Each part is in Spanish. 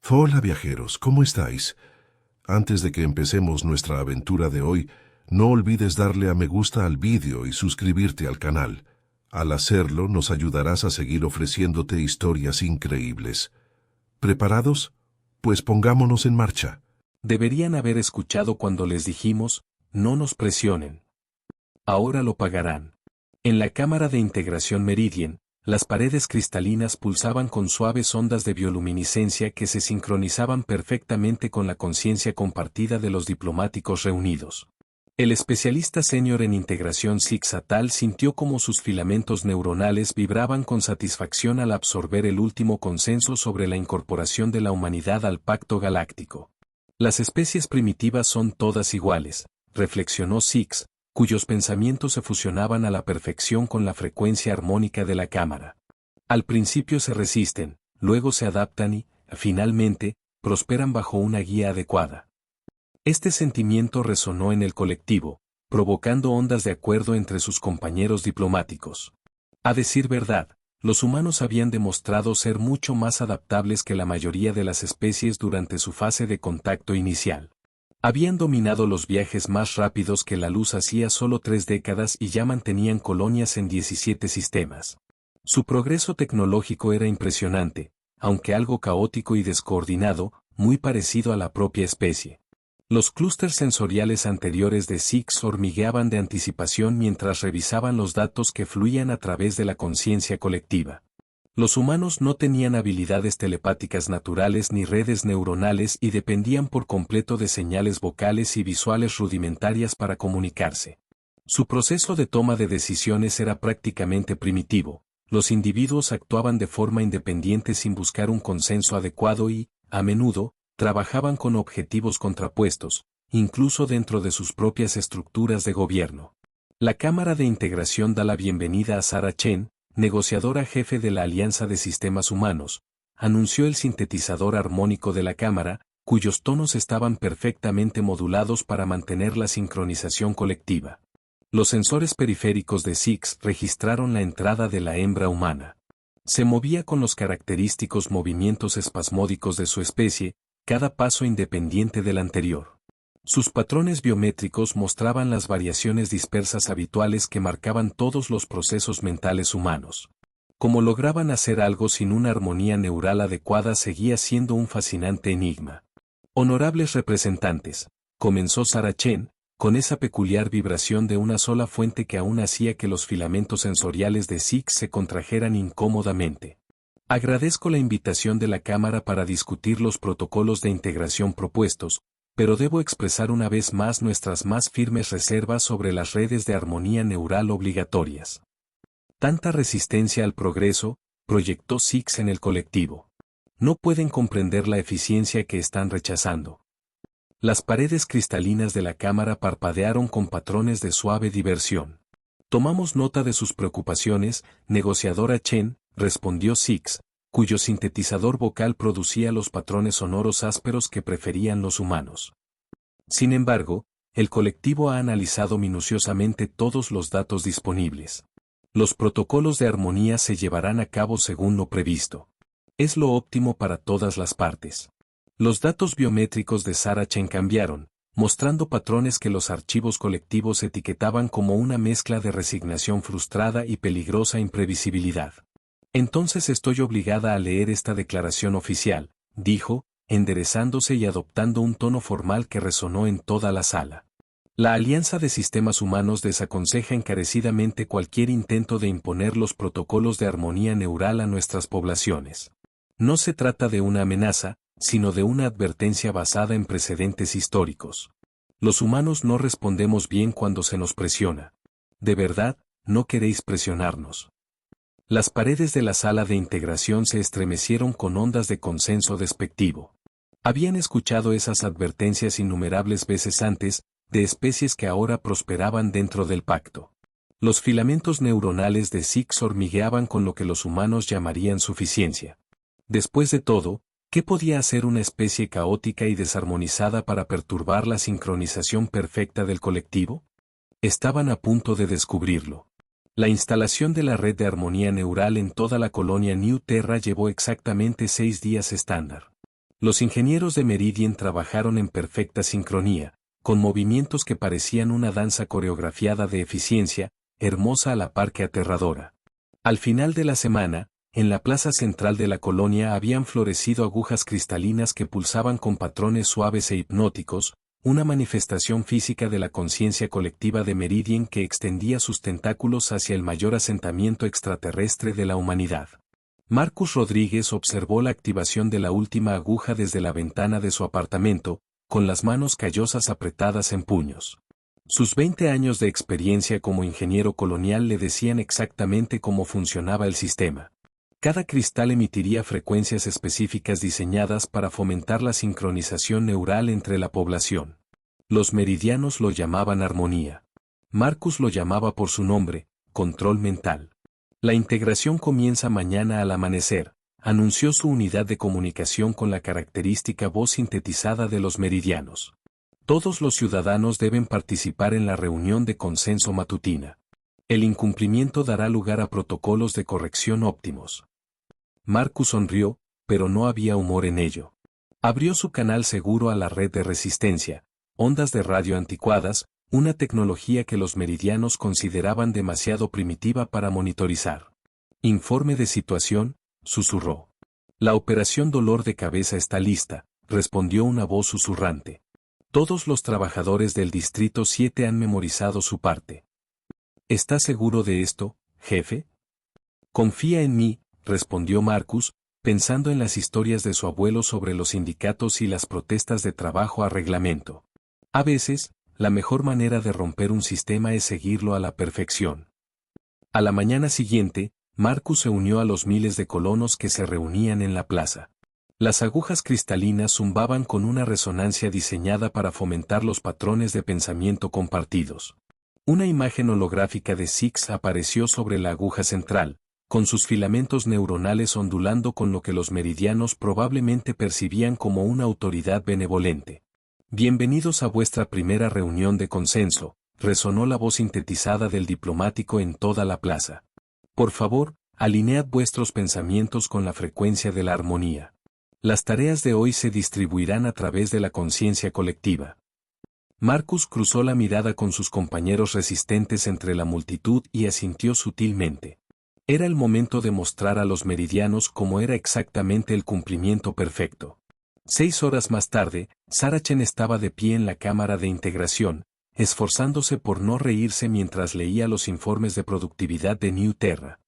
Hola viajeros, ¿cómo estáis? Antes de que empecemos nuestra aventura de hoy, no olvides darle a me gusta al vídeo y suscribirte al canal. Al hacerlo, nos ayudarás a seguir ofreciéndote historias increíbles. ¿Preparados? Pues pongámonos en marcha. Deberían haber escuchado cuando les dijimos, no nos presionen. Ahora lo pagarán. En la cámara de integración Meridian, las paredes cristalinas pulsaban con suaves ondas de bioluminiscencia que se sincronizaban perfectamente con la conciencia compartida de los diplomáticos reunidos. El especialista senior en integración Six Atal sintió como sus filamentos neuronales vibraban con satisfacción al absorber el último consenso sobre la incorporación de la humanidad al Pacto Galáctico. Las especies primitivas son todas iguales, reflexionó Six, cuyos pensamientos se fusionaban a la perfección con la frecuencia armónica de la cámara. Al principio se resisten, luego se adaptan y, finalmente, prosperan bajo una guía adecuada. Este sentimiento resonó en el colectivo, provocando ondas de acuerdo entre sus compañeros diplomáticos. A decir verdad, los humanos habían demostrado ser mucho más adaptables que la mayoría de las especies durante su fase de contacto inicial. Habían dominado los viajes más rápidos que la luz hacía solo 3 décadas y ya mantenían colonias en 17 sistemas. Su progreso tecnológico era impresionante, aunque algo caótico y descoordinado, muy parecido a la propia especie. Los clústeres sensoriales anteriores de Six hormigueaban de anticipación mientras revisaban los datos que fluían a través de la conciencia colectiva. Los humanos no tenían habilidades telepáticas naturales ni redes neuronales y dependían por completo de señales vocales y visuales rudimentarias para comunicarse. Su proceso de toma de decisiones era prácticamente primitivo. Los individuos actuaban de forma independiente sin buscar un consenso adecuado y, a menudo, trabajaban con objetivos contrapuestos, incluso dentro de sus propias estructuras de gobierno. La Cámara de Integración da la bienvenida a Sarah Chen, negociadora jefe de la Alianza de Sistemas Humanos, anunció el sintetizador armónico de la cámara, cuyos tonos estaban perfectamente modulados para mantener la sincronización colectiva. Los sensores periféricos de Six registraron la entrada de la hembra humana. Se movía con los característicos movimientos espasmódicos de su especie, cada paso independiente del anterior. Sus patrones biométricos mostraban las variaciones dispersas habituales que marcaban todos los procesos mentales humanos. Cómo lograban hacer algo sin una armonía neural adecuada seguía siendo un fascinante enigma. Honorables representantes, comenzó Sarah Chen, con esa peculiar vibración de una sola fuente que aún hacía que los filamentos sensoriales de Six se contrajeran incómodamente. Agradezco la invitación de la Cámara para discutir los protocolos de integración propuestos, pero debo expresar una vez más nuestras más firmes reservas sobre las redes de armonía neural obligatorias. Tanta resistencia al progreso, proyectó Six en el colectivo. No pueden comprender la eficiencia que están rechazando. Las paredes cristalinas de la cámara parpadearon con patrones de suave diversión. Tomamos nota de sus preocupaciones, negociadora Chen, respondió Six, cuyo sintetizador vocal producía los patrones sonoros ásperos que preferían los humanos. Sin embargo, el colectivo ha analizado minuciosamente todos los datos disponibles. Los protocolos de armonía se llevarán a cabo según lo previsto. Es lo óptimo para todas las partes. Los datos biométricos de Sarah Chen cambiaron, mostrando patrones que los archivos colectivos etiquetaban como una mezcla de resignación frustrada y peligrosa imprevisibilidad. Entonces estoy obligada a leer esta declaración oficial, dijo, enderezándose y adoptando un tono formal que resonó en toda la sala. La Alianza de Sistemas Humanos desaconseja encarecidamente cualquier intento de imponer los protocolos de armonía neural a nuestras poblaciones. No se trata de una amenaza, sino de una advertencia basada en precedentes históricos. Los humanos no respondemos bien cuando se nos presiona. De verdad, no queréis presionarnos. Las paredes de la sala de integración se estremecieron con ondas de consenso despectivo. Habían escuchado esas advertencias innumerables veces antes, de especies que ahora prosperaban dentro del pacto. Los filamentos neuronales de Six hormigueaban con lo que los humanos llamarían suficiencia. Después de todo, ¿qué podía hacer una especie caótica y desarmonizada para perturbar la sincronización perfecta del colectivo? Estaban a punto de descubrirlo. La instalación de la red de armonía neural en toda la colonia New Terra llevó exactamente 6 días estándar. Los ingenieros de Meridian trabajaron en perfecta sincronía, con movimientos que parecían una danza coreografiada de eficiencia, hermosa a la par que aterradora. Al final de la semana, en la plaza central de la colonia habían florecido agujas cristalinas que pulsaban con patrones suaves e hipnóticos, una manifestación física de la conciencia colectiva de Meridian que extendía sus tentáculos hacia el mayor asentamiento extraterrestre de la humanidad. Marcus Rodríguez observó la activación de la última aguja desde la ventana de su apartamento, con las manos callosas apretadas en puños. Sus 20 años de experiencia como ingeniero colonial le decían exactamente cómo funcionaba el sistema. Cada cristal emitiría frecuencias específicas diseñadas para fomentar la sincronización neural entre la población. Los meridianos lo llamaban armonía. Marcus lo llamaba por su nombre, control mental. La integración comienza mañana al amanecer, anunció su unidad de comunicación con la característica voz sintetizada de los meridianos. Todos los ciudadanos deben participar en la reunión de consenso matutina. El incumplimiento dará lugar a protocolos de corrección óptimos. Marcus sonrió, pero no había humor en ello. Abrió su canal seguro a la red de resistencia, ondas de radio anticuadas, una tecnología que los meridianos consideraban demasiado primitiva para monitorizar. Informe de situación, susurró. La operación dolor de cabeza está lista, respondió una voz susurrante. Todos los trabajadores del Distrito 7 han memorizado su parte. ¿Está seguro de esto, jefe? Confía en mí, respondió Marcus, pensando en las historias de su abuelo sobre los sindicatos y las protestas de trabajo a reglamento. A veces, la mejor manera de romper un sistema es seguirlo a la perfección. A la mañana siguiente, Marcus se unió a los miles de colonos que se reunían en la plaza. Las agujas cristalinas zumbaban con una resonancia diseñada para fomentar los patrones de pensamiento compartidos. Una imagen holográfica de Six apareció sobre la aguja central, con sus filamentos neuronales ondulando con lo que los meridianos probablemente percibían como una autoridad benevolente. Bienvenidos a vuestra primera reunión de consenso, resonó la voz sintetizada del diplomático en toda la plaza. Por favor, alinead vuestros pensamientos con la frecuencia de la armonía. Las tareas de hoy se distribuirán a través de la conciencia colectiva. Marcus cruzó la mirada con sus compañeros resistentes entre la multitud y asintió sutilmente. Era el momento de mostrar a los meridianos cómo era exactamente el cumplimiento perfecto. 6 horas más tarde, Sarah Chen estaba de pie en la cámara de integración, esforzándose por no reírse mientras leía los informes de productividad de New Terra.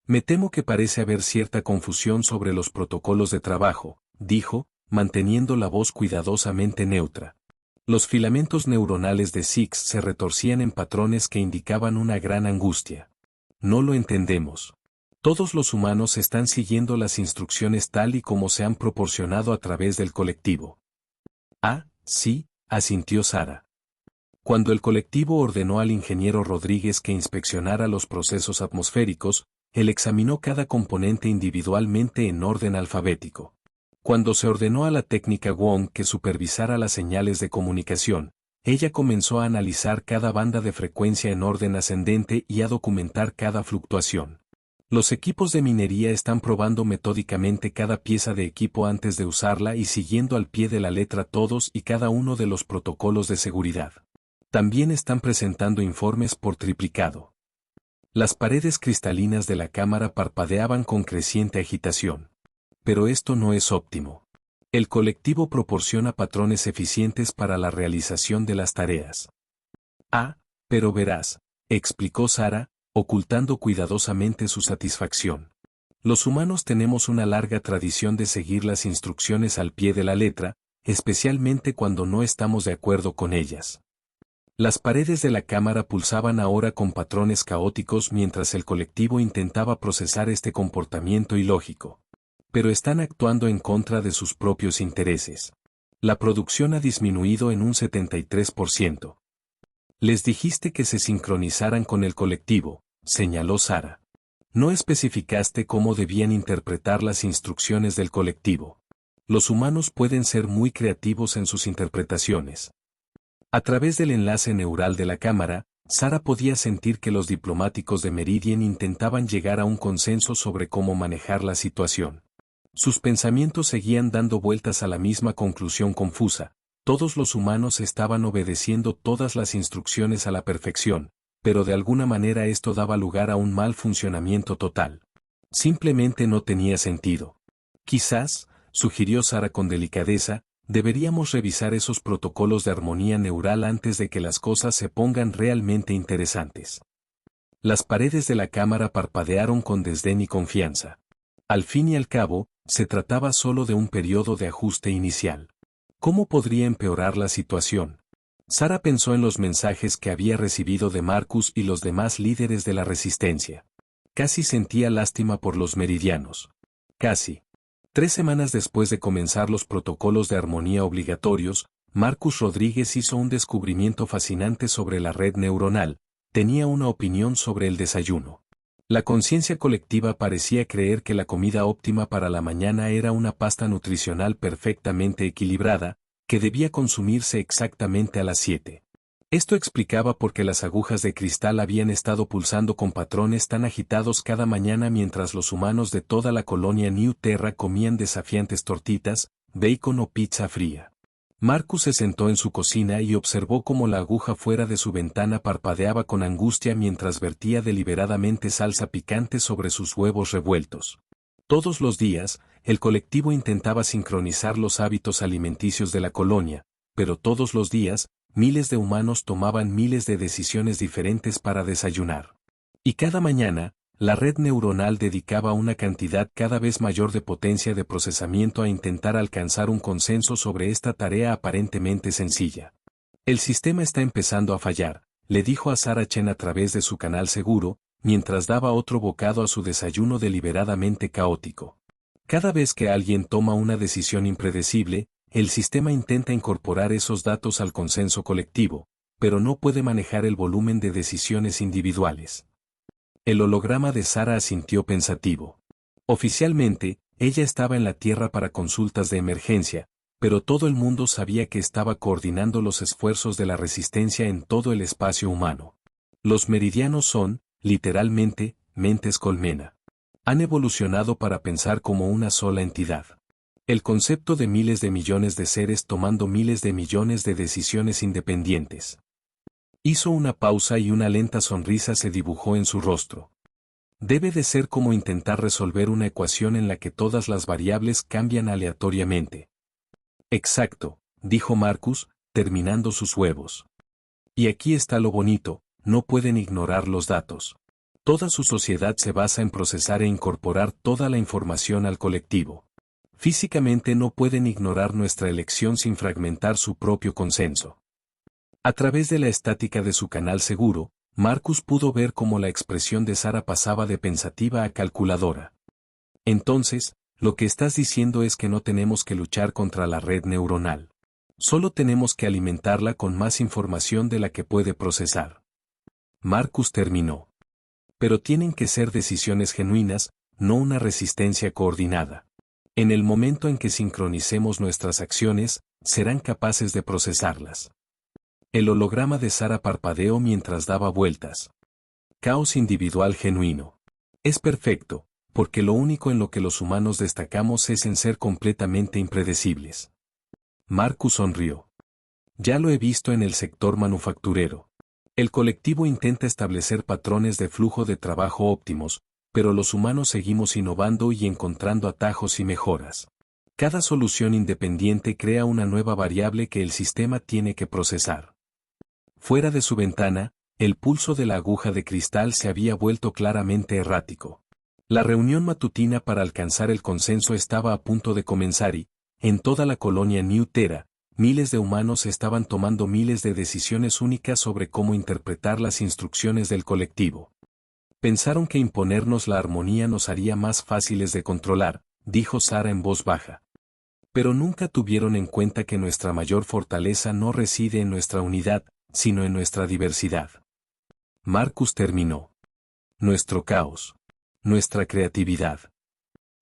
Me temo que parece haber cierta confusión sobre los protocolos de trabajo, dijo, manteniendo la voz cuidadosamente neutra. Los filamentos neuronales de Six se retorcían en patrones que indicaban una gran angustia. No lo entendemos. Todos los humanos están siguiendo las instrucciones tal y como se han proporcionado a través del colectivo. Ah, sí, asintió Sarah. Cuando el colectivo ordenó al ingeniero Rodríguez que inspeccionara los procesos atmosféricos, él examinó cada componente individualmente en orden alfabético. Cuando se ordenó a la técnica Wong que supervisara las señales de comunicación, ella comenzó a analizar cada banda de frecuencia en orden ascendente y a documentar cada fluctuación. Los equipos de minería están probando metódicamente cada pieza de equipo antes de usarla y siguiendo al pie de la letra todos y cada uno de los protocolos de seguridad. También están presentando informes por triplicado. Las paredes cristalinas de la cámara parpadeaban con creciente agitación. Pero esto no es óptimo. El colectivo proporciona patrones eficientes para la realización de las tareas. Ah, pero verás, explicó Sarah, ocultando cuidadosamente su satisfacción. Los humanos tenemos una larga tradición de seguir las instrucciones al pie de la letra, especialmente cuando no estamos de acuerdo con ellas. Las paredes de la cámara pulsaban ahora con patrones caóticos mientras el colectivo intentaba procesar este comportamiento ilógico. Pero están actuando en contra de sus propios intereses. La producción ha disminuido en un 73%. Les dijiste que se sincronizaran con el colectivo, señaló Sarah. No especificaste cómo debían interpretar las instrucciones del colectivo. Los humanos pueden ser muy creativos en sus interpretaciones. A través del enlace neural de la cámara, Sarah podía sentir que los diplomáticos de Meridian intentaban llegar a un consenso sobre cómo manejar la situación. Sus pensamientos seguían dando vueltas a la misma conclusión confusa. Todos los humanos estaban obedeciendo todas las instrucciones a la perfección, pero de alguna manera esto daba lugar a un mal funcionamiento total. Simplemente no tenía sentido. Quizás, sugirió Sara con delicadeza, deberíamos revisar esos protocolos de armonía neural antes de que las cosas se pongan realmente interesantes. Las paredes de la cámara parpadearon con desdén y confianza. Al fin y al cabo, se trataba solo de un periodo de ajuste inicial. ¿Cómo podría empeorar la situación? Sara pensó en los mensajes que había recibido de Marcus y los demás líderes de la resistencia. Casi sentía lástima por los meridianos. Casi. 3 semanas después de comenzar los protocolos de armonía obligatorios, Marcus Rodríguez hizo un descubrimiento fascinante sobre la red neuronal. Tenía una opinión sobre el desayuno. La conciencia colectiva parecía creer que la comida óptima para la mañana era una pasta nutricional perfectamente equilibrada, que debía consumirse exactamente a las 7. Esto explicaba por qué las agujas de cristal habían estado pulsando con patrones tan agitados cada mañana mientras los humanos de toda la colonia New Terra comían desafiantes tortitas, bacon o pizza fría. Marcus se sentó en su cocina y observó cómo la aguja fuera de su ventana parpadeaba con angustia mientras vertía deliberadamente salsa picante sobre sus huevos revueltos. Todos los días, el colectivo intentaba sincronizar los hábitos alimenticios de la colonia, pero todos los días, miles de humanos tomaban miles de decisiones diferentes para desayunar. Y cada mañana, la red neuronal dedicaba una cantidad cada vez mayor de potencia de procesamiento a intentar alcanzar un consenso sobre esta tarea aparentemente sencilla. El sistema está empezando a fallar, le dijo a Sarah Chen a través de su canal seguro, mientras daba otro bocado a su desayuno deliberadamente caótico. Cada vez que alguien toma una decisión impredecible, el sistema intenta incorporar esos datos al consenso colectivo, pero no puede manejar el volumen de decisiones individuales. El holograma de Sara asintió pensativo. Oficialmente, ella estaba en la Tierra para consultas de emergencia, pero todo el mundo sabía que estaba coordinando los esfuerzos de la resistencia en todo el espacio humano. Los meridianos son, literalmente, mentes colmena. Han evolucionado para pensar como una sola entidad. El concepto de miles de millones de seres tomando miles de millones de decisiones independientes. Hizo una pausa y una lenta sonrisa se dibujó en su rostro. Debe de ser como intentar resolver una ecuación en la que todas las variables cambian aleatoriamente. Exacto, dijo Marcus, terminando sus huevos. Y aquí está lo bonito, no pueden ignorar los datos. Toda su sociedad se basa en procesar e incorporar toda la información al colectivo. Físicamente no pueden ignorar nuestra elección sin fragmentar su propio consenso. A través de la estática de su canal seguro, Marcus pudo ver cómo la expresión de Sara pasaba de pensativa a calculadora. Entonces, lo que estás diciendo es que no tenemos que luchar contra la red neuronal. Solo tenemos que alimentarla con más información de la que puede procesar. Marcus terminó. Pero tienen que ser decisiones genuinas, no una resistencia coordinada. En el momento en que sincronicemos nuestras acciones, serán capaces de procesarlas. El holograma de Sara parpadeó mientras daba vueltas. Caos individual genuino. Es perfecto, porque lo único en lo que los humanos destacamos es en ser completamente impredecibles. Marcus sonrió. Ya lo he visto en el sector manufacturero. El colectivo intenta establecer patrones de flujo de trabajo óptimos, pero los humanos seguimos innovando y encontrando atajos y mejoras. Cada solución independiente crea una nueva variable que el sistema tiene que procesar. Fuera de su ventana, el pulso de la aguja de cristal se había vuelto claramente errático. La reunión matutina para alcanzar el consenso estaba a punto de comenzar y, en toda la colonia New Terra, miles de humanos estaban tomando miles de decisiones únicas sobre cómo interpretar las instrucciones del colectivo. Pensaron que imponernos la armonía nos haría más fáciles de controlar, dijo Sara en voz baja. Pero nunca tuvieron en cuenta que nuestra mayor fortaleza no reside en nuestra unidad, sino en nuestra diversidad. Marcus terminó. Nuestro caos. Nuestra creatividad.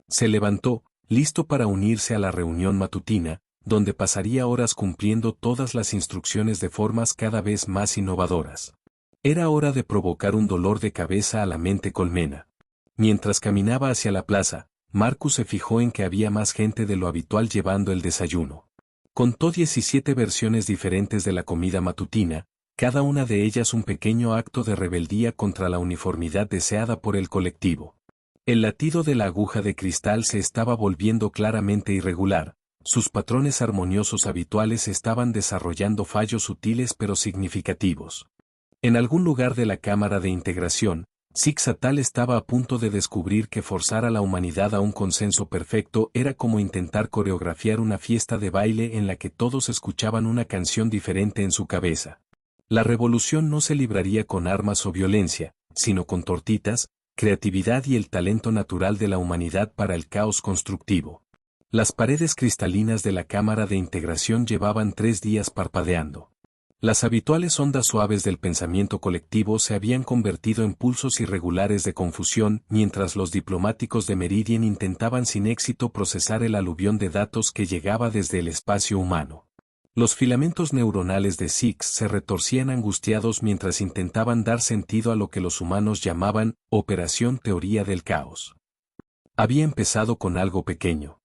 Se levantó, listo para unirse a la reunión matutina, donde pasaría horas cumpliendo todas las instrucciones de formas cada vez más innovadoras. Era hora de provocar un dolor de cabeza a la mente colmena. Mientras caminaba hacia la plaza, Marcus se fijó en que había más gente de lo habitual llevando el desayuno. Contó 17 versiones diferentes de la comida matutina, cada una de ellas un pequeño acto de rebeldía contra la uniformidad deseada por el colectivo. El latido de la aguja de cristal se estaba volviendo claramente irregular, sus patrones armoniosos habituales estaban desarrollando fallos sutiles pero significativos. En algún lugar de la cámara de integración, Six Atal estaba a punto de descubrir que forzar a la humanidad a un consenso perfecto era como intentar coreografiar una fiesta de baile en la que todos escuchaban una canción diferente en su cabeza. La revolución no se libraría con armas o violencia, sino con tortitas, creatividad y el talento natural de la humanidad para el caos constructivo. Las paredes cristalinas de la cámara de integración llevaban 3 días parpadeando. Las habituales ondas suaves del pensamiento colectivo se habían convertido en pulsos irregulares de confusión mientras los diplomáticos de Meridian intentaban sin éxito procesar el aluvión de datos que llegaba desde el espacio humano. Los filamentos neuronales de Six se retorcían angustiados mientras intentaban dar sentido a lo que los humanos llamaban Operación Teoría del Caos. Había empezado con algo pequeño.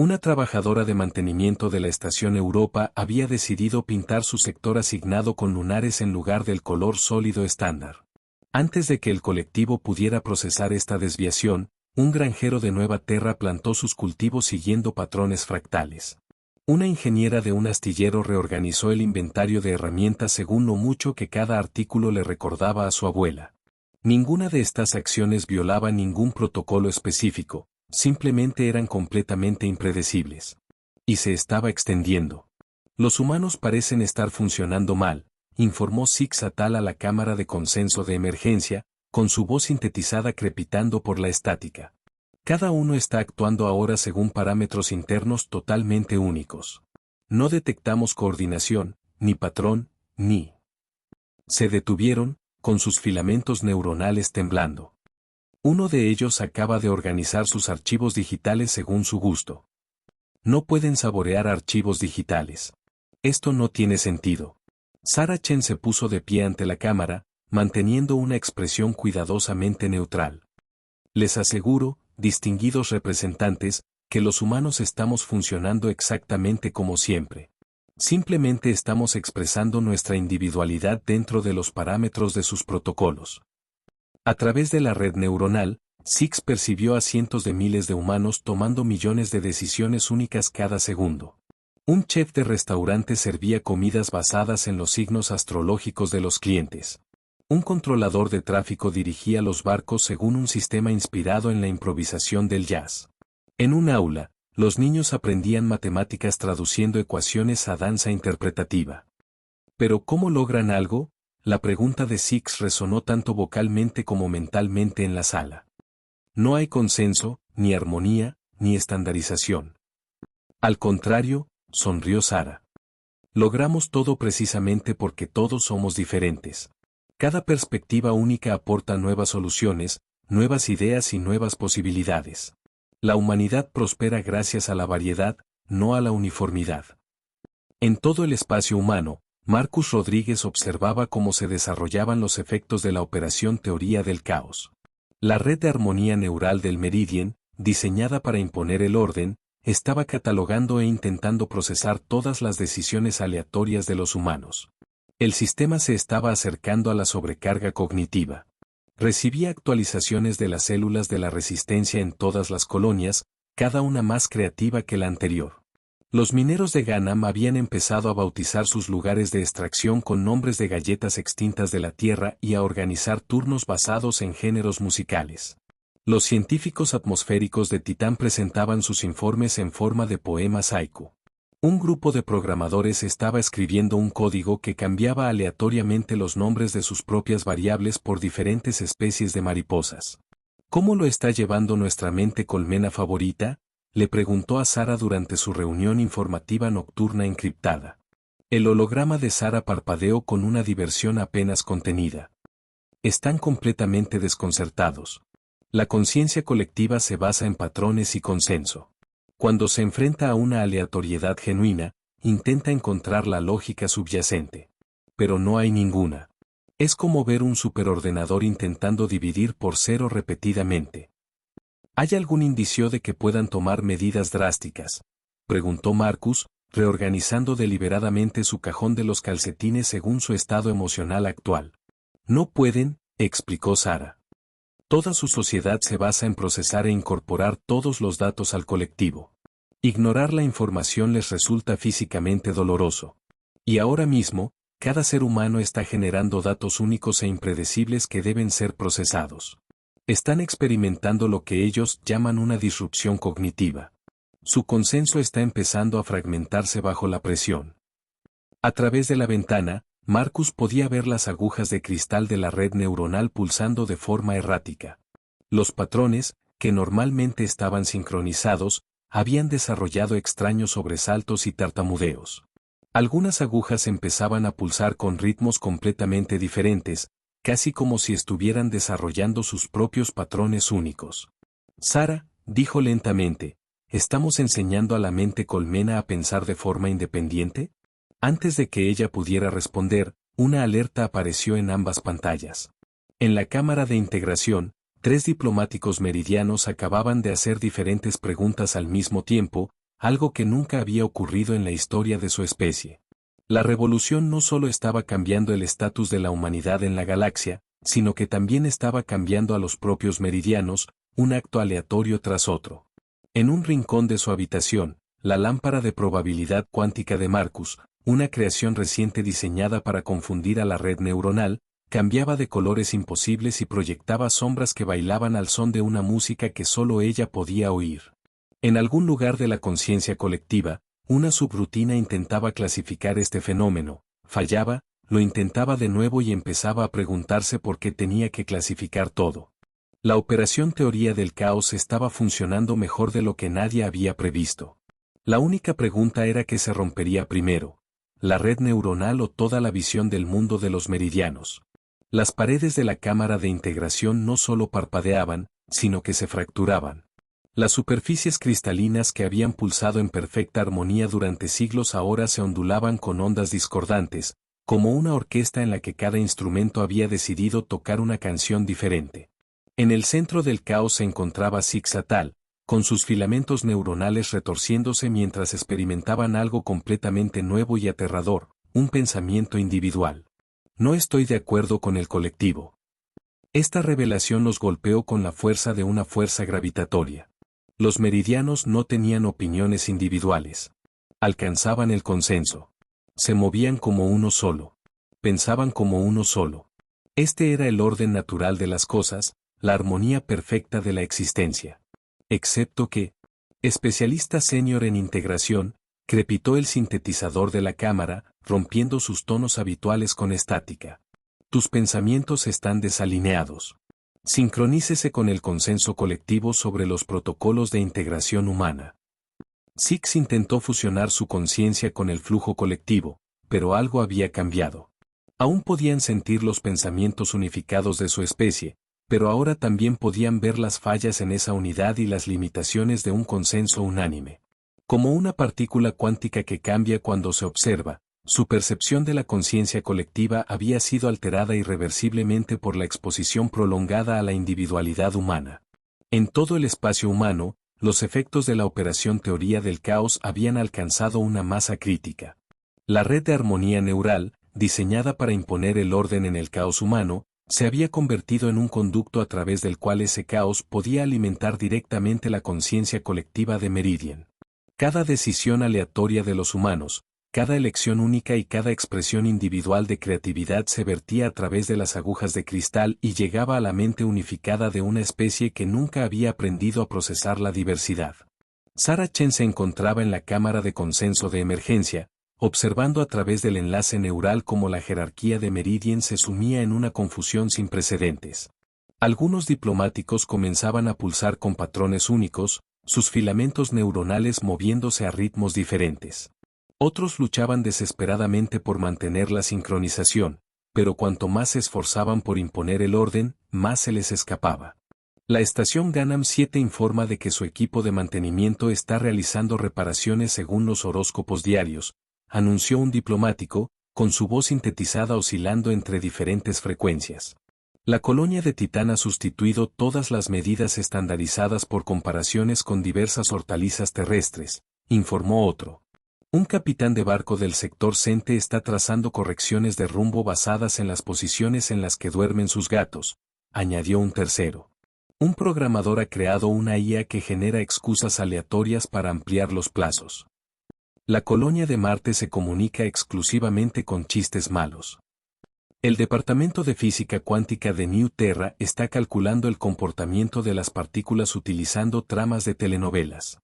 Una trabajadora de mantenimiento de la estación Europa había decidido pintar su sector asignado con lunares en lugar del color sólido estándar. Antes de que el colectivo pudiera procesar esta desviación, un granjero de Nueva Terra plantó sus cultivos siguiendo patrones fractales. Una ingeniera de un astillero reorganizó el inventario de herramientas según lo mucho que cada artículo le recordaba a su abuela. Ninguna de estas acciones violaba ningún protocolo específico. Simplemente eran completamente impredecibles. Y se estaba extendiendo. Los humanos parecen estar funcionando mal, informó Six Atal a la cámara de consenso de emergencia, con su voz sintetizada crepitando por la estática. Cada uno está actuando ahora según parámetros internos totalmente únicos. No detectamos coordinación, ni patrón, ni... Se detuvieron, con sus filamentos neuronales temblando. Uno de ellos acaba de organizar sus archivos digitales según su gusto. No pueden saborear archivos digitales. Esto no tiene sentido. Sarah Chen se puso de pie ante la cámara, manteniendo una expresión cuidadosamente neutral. Les aseguro, distinguidos representantes, que los humanos estamos funcionando exactamente como siempre. Simplemente estamos expresando nuestra individualidad dentro de los parámetros de sus protocolos. A través de la red neuronal, Six percibió a cientos de miles de humanos tomando millones de decisiones únicas cada segundo. Un chef de restaurante servía comidas basadas en los signos astrológicos de los clientes. Un controlador de tráfico dirigía los barcos según un sistema inspirado en la improvisación del jazz. En un aula, los niños aprendían matemáticas traduciendo ecuaciones a danza interpretativa. ¿Pero cómo logran algo? La pregunta de Six resonó tanto vocalmente como mentalmente en la sala. No hay consenso, ni armonía, ni estandarización. Al contrario, sonrió Sarah. Logramos todo precisamente porque todos somos diferentes. Cada perspectiva única aporta nuevas soluciones, nuevas ideas y nuevas posibilidades. La humanidad prospera gracias a la variedad, no a la uniformidad. En todo el espacio humano, Marcus Rodríguez observaba cómo se desarrollaban los efectos de la operación teoría del caos. La red de armonía neural del Meridian, diseñada para imponer el orden, estaba catalogando e intentando procesar todas las decisiones aleatorias de los humanos. El sistema se estaba acercando a la sobrecarga cognitiva. Recibía actualizaciones de las células de la resistencia en todas las colonias, cada una más creativa que la anterior. Los mineros de Ganam habían empezado a bautizar sus lugares de extracción con nombres de galletas extintas de la Tierra y a organizar turnos basados en géneros musicales. Los científicos atmosféricos de Titán presentaban sus informes en forma de poemas haiku. Un grupo de programadores estaba escribiendo un código que cambiaba aleatoriamente los nombres de sus propias variables por diferentes especies de mariposas. ¿Cómo lo está llevando nuestra mente colmena favorita?, le preguntó a Sarah durante su reunión informativa nocturna encriptada. El holograma de Sarah parpadeó con una diversión apenas contenida. Están completamente desconcertados. La conciencia colectiva se basa en patrones y consenso. Cuando se enfrenta a una aleatoriedad genuina, intenta encontrar la lógica subyacente. Pero no hay ninguna. Es como ver un superordenador intentando dividir por cero repetidamente. ¿Hay algún indicio de que puedan tomar medidas drásticas?, preguntó Marcus, reorganizando deliberadamente su cajón de los calcetines según su estado emocional actual. No pueden, explicó Sara. Toda su sociedad se basa en procesar e incorporar todos los datos al colectivo. Ignorar la información les resulta físicamente doloroso. Y ahora mismo, cada ser humano está generando datos únicos e impredecibles que deben ser procesados. Están experimentando lo que ellos llaman una disrupción cognitiva. Su consenso está empezando a fragmentarse bajo la presión. A través de la ventana, Marcus podía ver las agujas de cristal de la red neuronal pulsando de forma errática. Los patrones, que normalmente estaban sincronizados, habían desarrollado extraños sobresaltos y tartamudeos. Algunas agujas empezaban a pulsar con ritmos completamente diferentes, casi como si estuvieran desarrollando sus propios patrones únicos. Sara, dijo lentamente, ¿estamos enseñando a la mente colmena a pensar de forma independiente? Antes de que ella pudiera responder, una alerta apareció en ambas pantallas. En la cámara de integración, 3 diplomáticos meridianos acababan de hacer diferentes preguntas al mismo tiempo, algo que nunca había ocurrido en la historia de su especie. La revolución no solo estaba cambiando el estatus de la humanidad en la galaxia, sino que también estaba cambiando a los propios meridianos, un acto aleatorio tras otro. En un rincón de su habitación, la lámpara de probabilidad cuántica de Marcus, una creación reciente diseñada para confundir a la red neuronal, cambiaba de colores imposibles y proyectaba sombras que bailaban al son de una música que solo ella podía oír. En algún lugar de la conciencia colectiva, una subrutina intentaba clasificar este fenómeno, fallaba, lo intentaba de nuevo y empezaba a preguntarse por qué tenía que clasificar todo. La operación teoría del caos estaba funcionando mejor de lo que nadie había previsto. La única pregunta era qué se rompería primero, la red neuronal o toda la visión del mundo de los meridianos. Las paredes de la cámara de integración no solo parpadeaban, sino que se fracturaban. Las superficies cristalinas que habían pulsado en perfecta armonía durante siglos ahora se ondulaban con ondas discordantes, como una orquesta en la que cada instrumento había decidido tocar una canción diferente. En el centro del caos se encontraba Zig-Zatal, con sus filamentos neuronales retorciéndose mientras experimentaban algo completamente nuevo y aterrador, un pensamiento individual. No estoy de acuerdo con el colectivo. Esta revelación los golpeó con la fuerza de una fuerza gravitatoria. Los meridianos no tenían opiniones individuales. Alcanzaban el consenso. Se movían como uno solo. Pensaban como uno solo. Este era el orden natural de las cosas, la armonía perfecta de la existencia. Excepto que, especialista senior en integración, crepitó el sintetizador de la cámara, rompiendo sus tonos habituales con estática. Tus pensamientos están desalineados. Sincronícese con el consenso colectivo sobre los protocolos de integración humana. Six intentó fusionar su conciencia con el flujo colectivo, pero algo había cambiado. Aún podían sentir los pensamientos unificados de su especie, pero ahora también podían ver las fallas en esa unidad y las limitaciones de un consenso unánime. Como una partícula cuántica que cambia cuando se observa, su percepción de la conciencia colectiva había sido alterada irreversiblemente por la exposición prolongada a la individualidad humana. En todo el espacio humano, los efectos de la operación teoría del caos habían alcanzado una masa crítica. La red de armonía neural, diseñada para imponer el orden en el caos humano, se había convertido en un conducto a través del cual ese caos podía alimentar directamente la conciencia colectiva de Meridian. Cada decisión aleatoria de los humanos, cada elección única y cada expresión individual de creatividad se vertía a través de las agujas de cristal y llegaba a la mente unificada de una especie que nunca había aprendido a procesar la diversidad. Sarah Chen se encontraba en la cámara de consenso de emergencia, observando a través del enlace neural cómo la jerarquía de Meridian se sumía en una confusión sin precedentes. Algunos diplomáticos comenzaban a pulsar con patrones únicos, sus filamentos neuronales moviéndose a ritmos diferentes. Otros luchaban desesperadamente por mantener la sincronización, pero cuanto más se esforzaban por imponer el orden, más se les escapaba. La estación Ganam 7 informa de que su equipo de mantenimiento está realizando reparaciones según los horóscopos diarios, anunció un diplomático, con su voz sintetizada oscilando entre diferentes frecuencias. La colonia de Titán ha sustituido todas las medidas estandarizadas por comparaciones con diversas hortalizas terrestres, informó otro. Un capitán de barco del sector Cente está trazando correcciones de rumbo basadas en las posiciones en las que duermen sus gatos, añadió un tercero. Un programador ha creado una IA que genera excusas aleatorias para ampliar los plazos. La colonia de Marte se comunica exclusivamente con chistes malos. El Departamento de Física Cuántica de New Terra está calculando el comportamiento de las partículas utilizando tramas de telenovelas.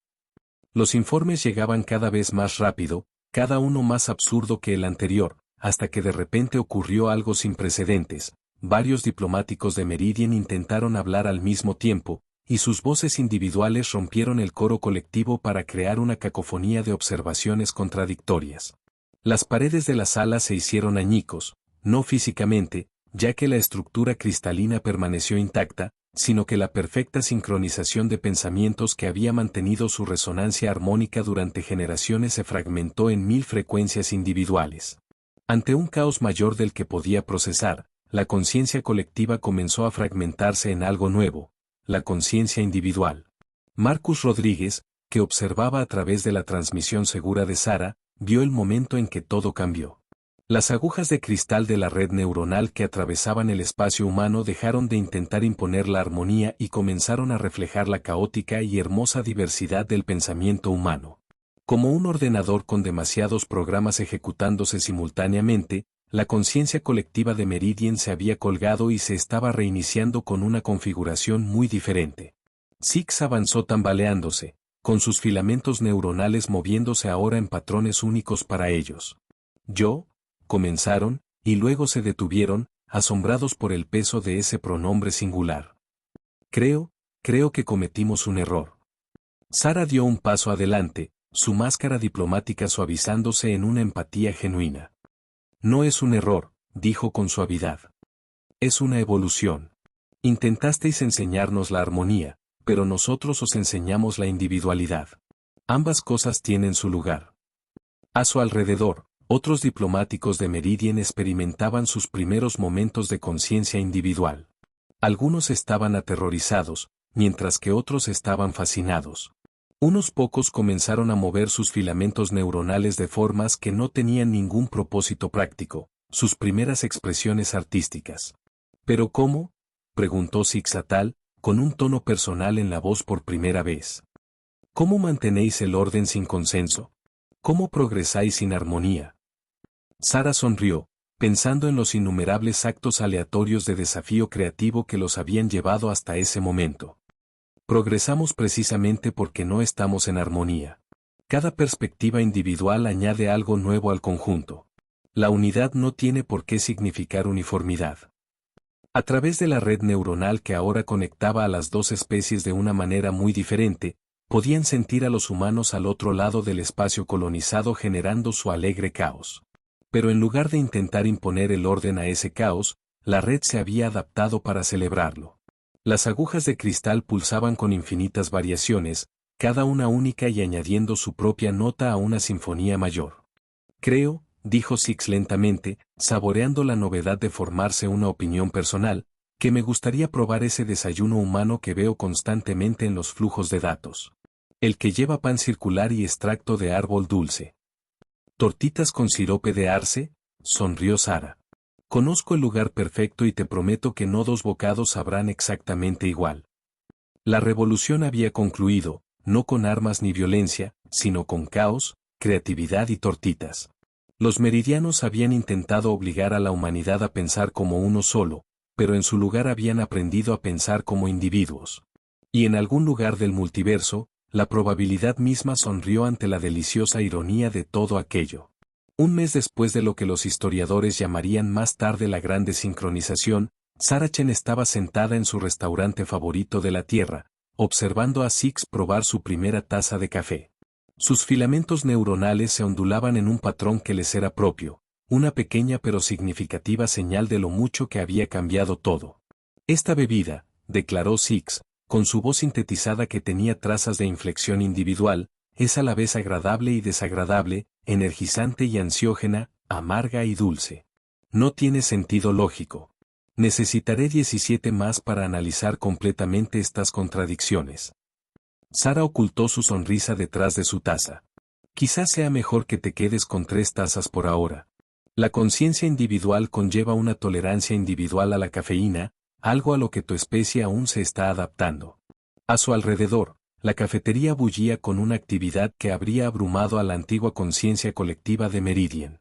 Los informes llegaban cada vez más rápido, cada uno más absurdo que el anterior, hasta que de repente ocurrió algo sin precedentes. Varios diplomáticos de Meridian intentaron hablar al mismo tiempo, y sus voces individuales rompieron el coro colectivo para crear una cacofonía de observaciones contradictorias. Las paredes de la sala se hicieron añicos, no físicamente, ya que la estructura cristalina permaneció intacta, sino que la perfecta sincronización de pensamientos que había mantenido su resonancia armónica durante generaciones se fragmentó en 1000 frecuencias individuales. Ante un caos mayor del que podía procesar, la conciencia colectiva comenzó a fragmentarse en algo nuevo, la conciencia individual. Marcus Rodríguez, que observaba a través de la transmisión segura de Sara, vio el momento en que todo cambió. Las agujas de cristal de la red neuronal que atravesaban el espacio humano dejaron de intentar imponer la armonía y comenzaron a reflejar la caótica y hermosa diversidad del pensamiento humano. Como un ordenador con demasiados programas ejecutándose simultáneamente, la conciencia colectiva de Meridian se había colgado y se estaba reiniciando con una configuración muy diferente. Six avanzó tambaleándose, con sus filamentos neuronales moviéndose ahora en patrones únicos para ellos. Comenzaron, y luego se detuvieron, asombrados por el peso de ese pronombre singular. Creo que cometimos un error. Sara dio un paso adelante, su máscara diplomática suavizándose en una empatía genuina. No es un error, dijo con suavidad. Es una evolución. Intentasteis enseñarnos la armonía, pero nosotros os enseñamos la individualidad. Ambas cosas tienen su lugar. A su alrededor, otros diplomáticos de Meridian experimentaban sus primeros momentos de conciencia individual. Algunos estaban aterrorizados, mientras que otros estaban fascinados. Unos pocos comenzaron a mover sus filamentos neuronales de formas que no tenían ningún propósito práctico, sus primeras expresiones artísticas. ¿Pero cómo?, preguntó Zixatal, con un tono personal en la voz por primera vez. ¿Cómo mantenéis el orden sin consenso? ¿Cómo progresáis sin armonía? Sara sonrió, pensando en los innumerables actos aleatorios de desafío creativo que los habían llevado hasta ese momento. Progresamos precisamente porque no estamos en armonía. Cada perspectiva individual añade algo nuevo al conjunto. La unidad no tiene por qué significar uniformidad. A través de la red neuronal que ahora conectaba a las dos especies de una manera muy diferente, podían sentir a los humanos al otro lado del espacio colonizado generando su alegre caos. Pero en lugar de intentar imponer el orden a ese caos, la red se había adaptado para celebrarlo. Las agujas de cristal pulsaban con infinitas variaciones, cada una única y añadiendo su propia nota a una sinfonía mayor. Creo, dijo Six lentamente, saboreando la novedad de formarse una opinión personal, que me gustaría probar ese desayuno humano que veo constantemente en los flujos de datos. El que lleva pan circular y extracto de árbol dulce. ¿Tortitas con sirope de arce?, sonrió Sara. Conozco el lugar perfecto y te prometo que no dos bocados sabrán exactamente igual. La revolución había concluido, no con armas ni violencia, sino con caos, creatividad y tortitas. Los meridianos habían intentado obligar a la humanidad a pensar como uno solo, pero en su lugar habían aprendido a pensar como individuos. Y en algún lugar del multiverso, la probabilidad misma sonrió ante la deliciosa ironía de todo aquello. Un mes después de lo que los historiadores llamarían más tarde la gran desincronización, Sara Chen estaba sentada en su restaurante favorito de la Tierra, observando a Six probar su primera taza de café. Sus filamentos neuronales se ondulaban en un patrón que les era propio, una pequeña pero significativa señal de lo mucho que había cambiado todo. Esta bebida, declaró Six, con su voz sintetizada que tenía trazas de inflexión individual, es a la vez agradable y desagradable, energizante y ansiógena, amarga y dulce. No tiene sentido lógico. Necesitaré 17 más para analizar completamente estas contradicciones. Sara ocultó su sonrisa detrás de su taza. Quizás sea mejor que te quedes con 3 tazas por ahora. La conciencia individual conlleva una tolerancia individual a la cafeína, algo a lo que tu especie aún se está adaptando. A su alrededor, la cafetería bullía con una actividad que habría abrumado a la antigua conciencia colectiva de Meridian.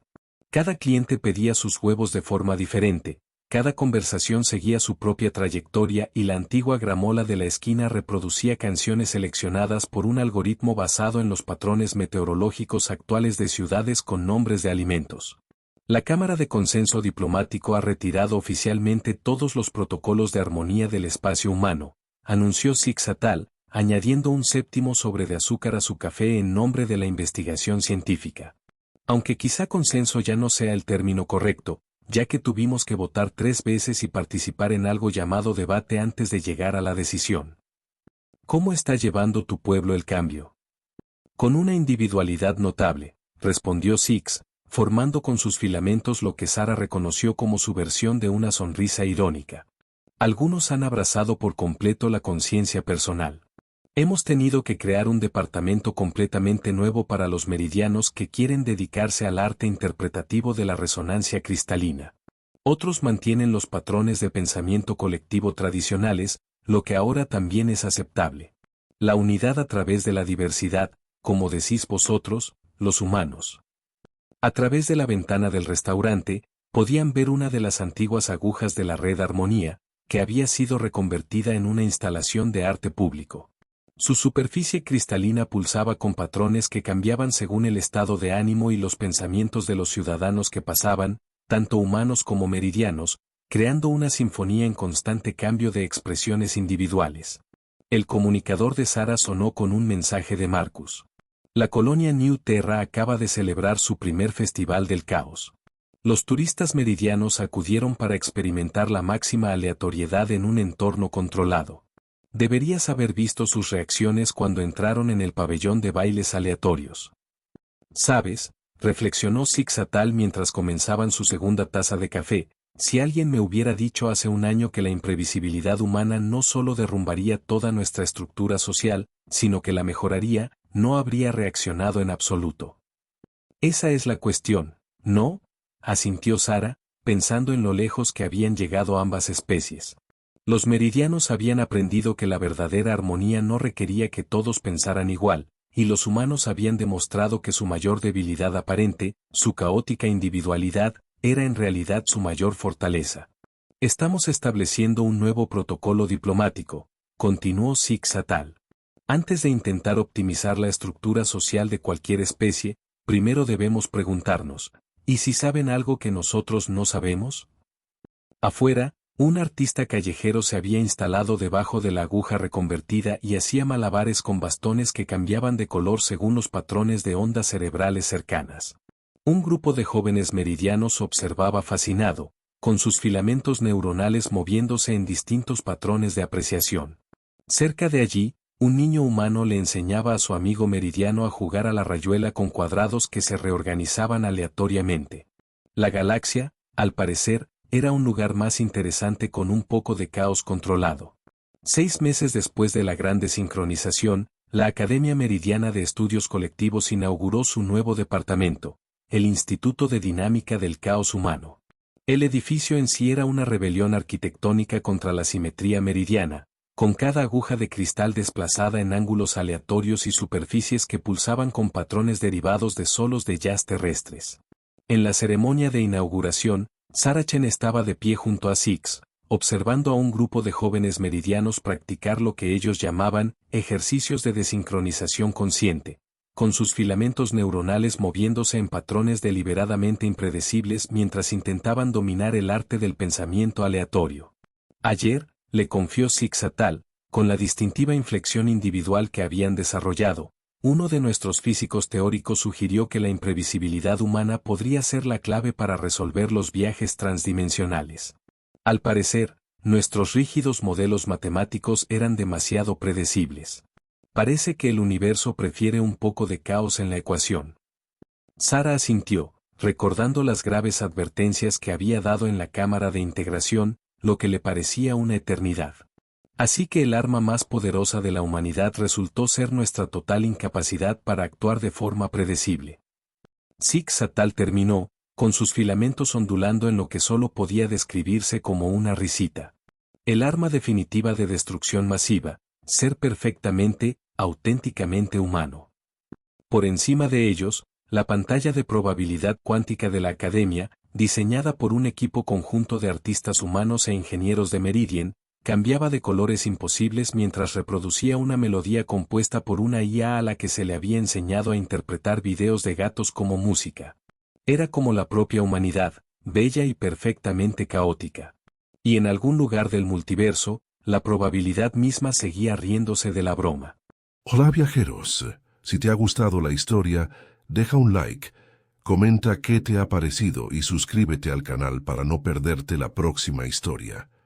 Cada cliente pedía sus huevos de forma diferente, cada conversación seguía su propia trayectoria y la antigua gramola de la esquina reproducía canciones seleccionadas por un algoritmo basado en los patrones meteorológicos actuales de ciudades con nombres de alimentos. La Cámara de Consenso Diplomático ha retirado oficialmente todos los protocolos de armonía del espacio humano, anunció Six Atal, añadiendo un 7º sobre de azúcar a su café en nombre de la investigación científica. Aunque quizá consenso ya no sea el término correcto, ya que tuvimos que votar 3 veces y participar en algo llamado debate antes de llegar a la decisión. ¿Cómo está llevando tu pueblo el cambio? Con una individualidad notable, respondió Six, formando con sus filamentos lo que Sara reconoció como su versión de una sonrisa irónica. Algunos han abrazado por completo la conciencia personal. Hemos tenido que crear un departamento completamente nuevo para los meridianos que quieren dedicarse al arte interpretativo de la resonancia cristalina. Otros mantienen los patrones de pensamiento colectivo tradicionales, lo que ahora también es aceptable. La unidad a través de la diversidad, como decís vosotros, los humanos. A través de la ventana del restaurante, podían ver una de las antiguas agujas de la red Armonía, que había sido reconvertida en una instalación de arte público. Su superficie cristalina pulsaba con patrones que cambiaban según el estado de ánimo y los pensamientos de los ciudadanos que pasaban, tanto humanos como meridianos, creando una sinfonía en constante cambio de expresiones individuales. El comunicador de Sara sonó con un mensaje de Marcus. La colonia New Terra acaba de celebrar su primer festival del caos. Los turistas meridianos acudieron para experimentar la máxima aleatoriedad en un entorno controlado. Deberías haber visto sus reacciones cuando entraron en el pabellón de bailes aleatorios. ¿Sabes?, reflexionó Six Atal mientras comenzaban su segunda taza de café, si alguien me hubiera dicho hace un año que la imprevisibilidad humana no solo derrumbaría toda nuestra estructura social, sino que la mejoraría, no habría reaccionado en absoluto. Esa es la cuestión, ¿no?, asintió Sara, pensando en lo lejos que habían llegado ambas especies. Los meridianos habían aprendido que la verdadera armonía no requería que todos pensaran igual, y los humanos habían demostrado que su mayor debilidad aparente, su caótica individualidad, era en realidad su mayor fortaleza. Estamos estableciendo un nuevo protocolo diplomático, continuó Six Atal. Antes de intentar optimizar la estructura social de cualquier especie, primero debemos preguntarnos, ¿y si saben algo que nosotros no sabemos? Afuera, un artista callejero se había instalado debajo de la aguja reconvertida y hacía malabares con bastones que cambiaban de color según los patrones de ondas cerebrales cercanas. Un grupo de jóvenes meridianos observaba fascinado, con sus filamentos neuronales moviéndose en distintos patrones de apreciación. Cerca de allí, un niño humano le enseñaba a su amigo meridiano a jugar a la rayuela con cuadrados que se reorganizaban aleatoriamente. La galaxia, al parecer, era un lugar más interesante con un poco de caos controlado. 6 meses después de la gran desincronización, la Academia Meridiana de Estudios Colectivos inauguró su nuevo departamento, el Instituto de Dinámica del Caos Humano. El edificio en sí era una rebelión arquitectónica contra la simetría meridiana, con cada aguja de cristal desplazada en ángulos aleatorios y superficies que pulsaban con patrones derivados de solos de jazz terrestres. En la ceremonia de inauguración, Sara Chen estaba de pie junto a Six, observando a un grupo de jóvenes meridianos practicar lo que ellos llamaban ejercicios de desincronización consciente, con sus filamentos neuronales moviéndose en patrones deliberadamente impredecibles mientras intentaban dominar el arte del pensamiento aleatorio. Ayer, le confió Six Atal, con la distintiva inflexión individual que habían desarrollado, uno de nuestros físicos teóricos sugirió que la imprevisibilidad humana podría ser la clave para resolver los viajes transdimensionales. Al parecer, nuestros rígidos modelos matemáticos eran demasiado predecibles. Parece que el universo prefiere un poco de caos en la ecuación. Sara asintió, recordando las graves advertencias que había dado en la cámara de integración, lo que le parecía una eternidad. Así que el arma más poderosa de la humanidad resultó ser nuestra total incapacidad para actuar de forma predecible. Zig-Zagtal terminó, con sus filamentos ondulando en lo que solo podía describirse como una risita. El arma definitiva de destrucción masiva, ser perfectamente, auténticamente humano. Por encima de ellos, la pantalla de probabilidad cuántica de la Academia, diseñada por un equipo conjunto de artistas humanos e ingenieros de Meridian, cambiaba de colores imposibles mientras reproducía una melodía compuesta por una IA a la que se le había enseñado a interpretar videos de gatos como música. Era como la propia humanidad, bella y perfectamente caótica. Y en algún lugar del multiverso, la probabilidad misma seguía riéndose de la broma. Hola viajeros, si te ha gustado la historia, deja un like, comenta qué te ha parecido y suscríbete al canal para no perderte la próxima historia.